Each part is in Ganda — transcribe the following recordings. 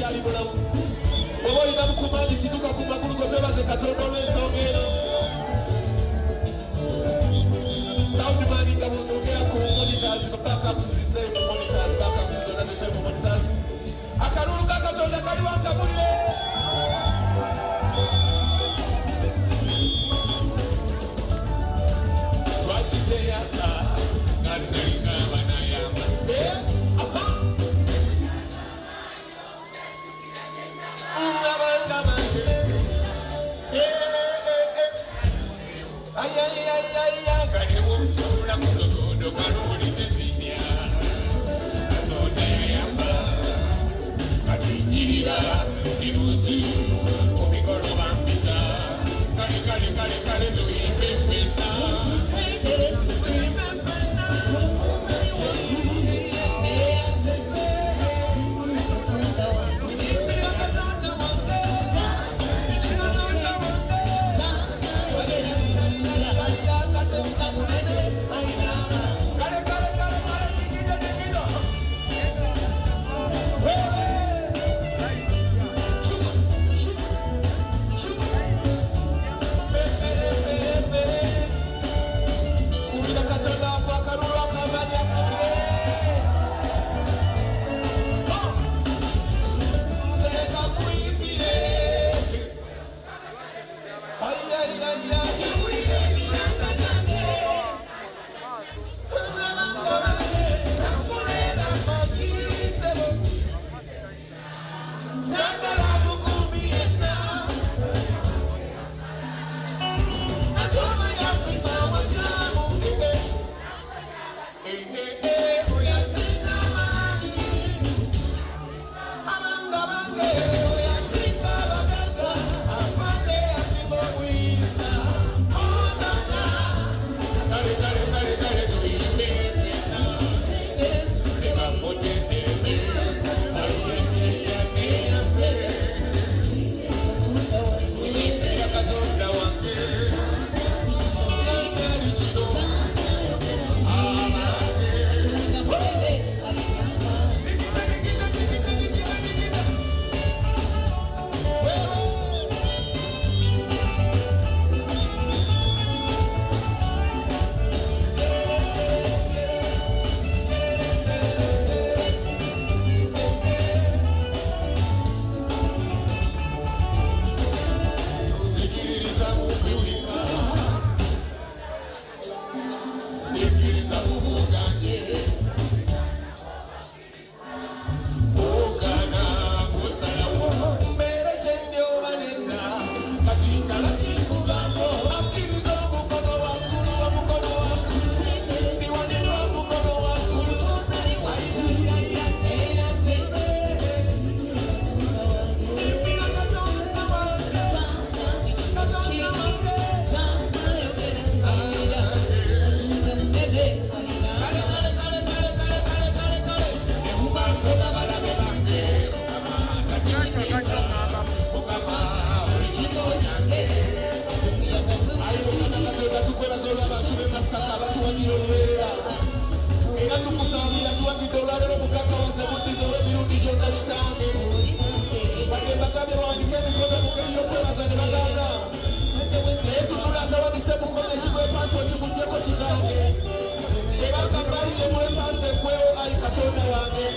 chali bulamu oba olina mukumanyi situka ku magulu go twebaze Katonda olw'ensonga eno soundman nga bwotwogera ku monitors backups zizze mu monitors backups zonna zise mu monitors akalulu ka Katonda kali wankabulire lwakiseyaza nganalika banayamba era tukusabira tuwagidde olwalero mukaka wase muddize w'emirundi gyonna kitange wadde mbagambye bawandike emikono mu ngeri y'okwebaza ne baganda naye tunula atawandise mukono ekigwepansi okiguddeko kitange kubanga mbalire mwepansi ekwewo ayi Katonda wange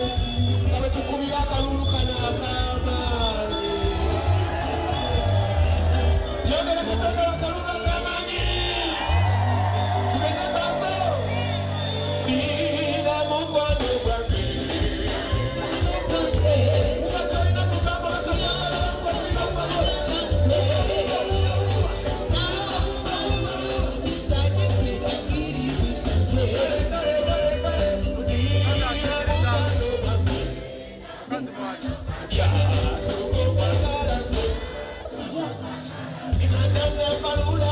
nga bwe tukubira akalulu kano ak'amaanyi yogera Katonda w'akalulu ak'amaanyi tugende maaso nina mukwano gwange ubakyalina kugamba bakayambala bakwatira omumalo Kalula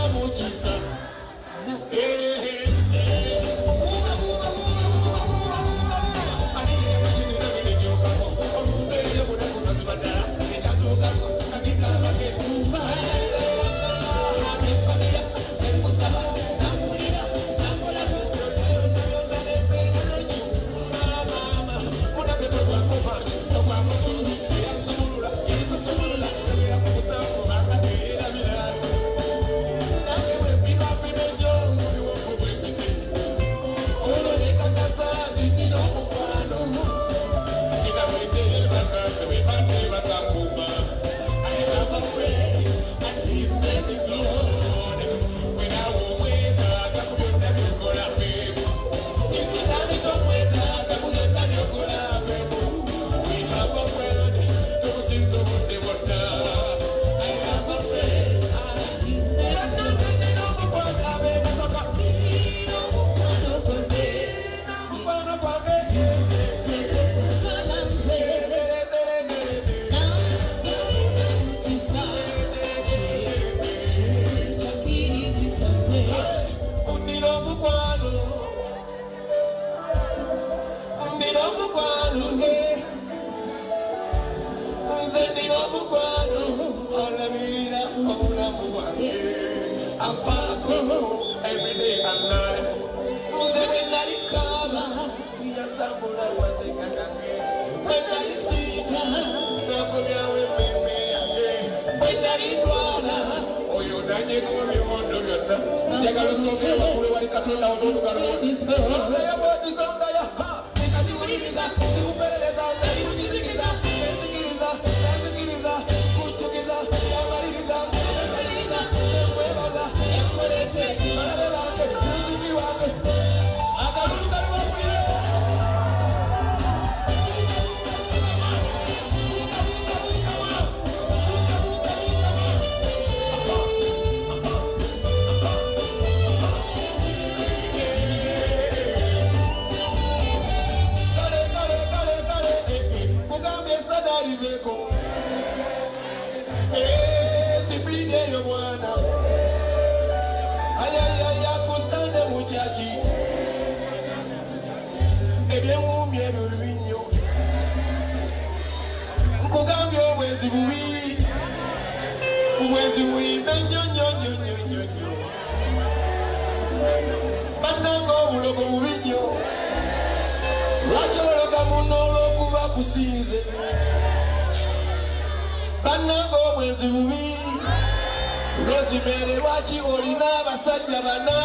undira omukwano nze ndina omukwano olabirira obulamu bwange ampaako every day and night nze bwe nali kaaba yasambula waseka gange bwe nali siita nakomyawo emmeme yange bwe nali ndwala oyo nanyega ebyondo byonna njagala osooke waggulu wali katonda w'olugalo songa ya bwoti songa ya ekatiwuliriza sikuperereza nali mukizikiriza nenzikiriza kujjukiza yamaliriza esaliriza emwebaza enkolete balabe bange nenziki wange akalulu kali wabulire sipide yo mwana ayayaya kusande muchachi ebyengumi ebyo binyo nkugambye obwezi bubi kubwezi buyimbe nnyonyonyonyonyonyo bannanga obulogo bubinyo lwaki ologa muno olw'okuba kusinze bannanga obwezi bubi Rosemary lwaki olina abasajja bana